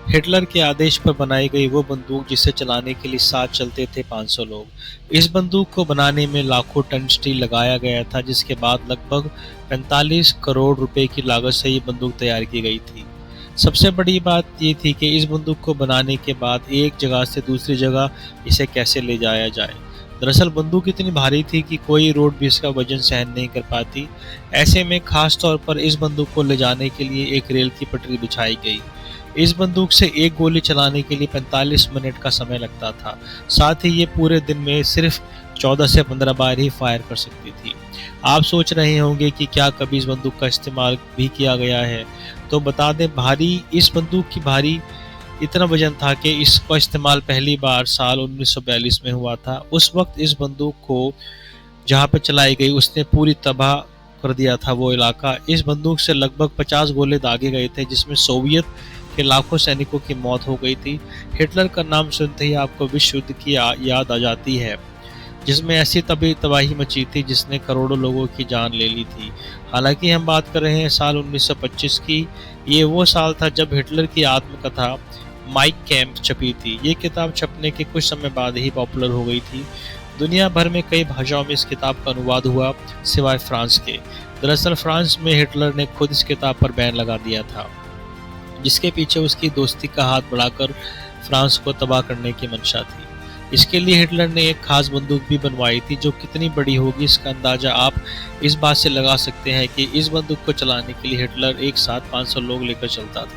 Hitler के आदेश पर बनाई गई वो बंदूक जिसे चलाने के लिए साथ चलते थे 500 लोग। इस बंदूक को बनाने में लाखों टन स्टील लगाया गया था, जिसके बाद लगभग 45 करोड़ रुपए की लागत से ये बंदूक तैयार की गई थी। सबसे बड़ी बात ये थी कि इस बंदूक को बनाने के बाद एक जगह से दूसरी जगह इसे कैसे ले जाया जाए। दरअसल बंदूक इतनी भारी थी कि कोई रोड भी इसका वजन सहन नहीं कर पाती। ऐसे में खास तौर पर इस बंदूक को ले जाने के लिए एक रेल की पटरी बिछाई गई। इस बंदूक से एक गोली चलाने के लिए 45 मिनट का समय लगता था। साथ ही ये पूरे दिन में सिर्फ 14 से 15 बार ही फायर कर सकती थी। आप सोच रहे होंगे कि क्या कभी इस बंदूक का इस्तेमाल भी किया गया है? तो बता दें, इस बंदूक की भारी इतना वजन था कि इसका इस्तेमाल पहली बार साल 1942 में हुआ था। उस वक्त इस बंदूक को जहाँ पे चलाई गई उसने पूरी तबाह कर दिया था वो इलाका। इस बंदूक से लगभग 50 गोले दागे गए थे, जिसमें सोवियत के लाखों सैनिकों की मौत हो गई थी। हिटलर का नाम सुनते ही आपको विश्व युद्ध की याद आ जाती है, जिसमें ऐसी तबाही मची थी जिसने करोड़ों लोगों की जान ले ली थी। हालांकि हम बात कर रहे हैं साल 1925 की। ये वो साल था जब हिटलर की आत्मकथा माइक कैंप छपी थी। ये किताब छपने के कुछ समय बाद ही पॉपुलर हो गई थी। दुनिया भर में कई भाषाओं में इस किताब का अनुवाद हुआ, सिवाय फ्रांस के। दरअसल फ्रांस में हिटलर ने खुद इस किताब पर बैन लगा दिया था, जिसके पीछे उसकी दोस्ती का हाथ बढ़ाकर फ्रांस को तबाह करने की मंशा थी। इसके लिए हिटलर ने एक खास बंदूक भी बनवाई थी, जो कितनी बड़ी होगी इसका अंदाजा आप इस बात से लगा सकते हैं कि इस बंदूक को चलाने के लिए हिटलर एक साथ 500 लोग लेकर चलता था।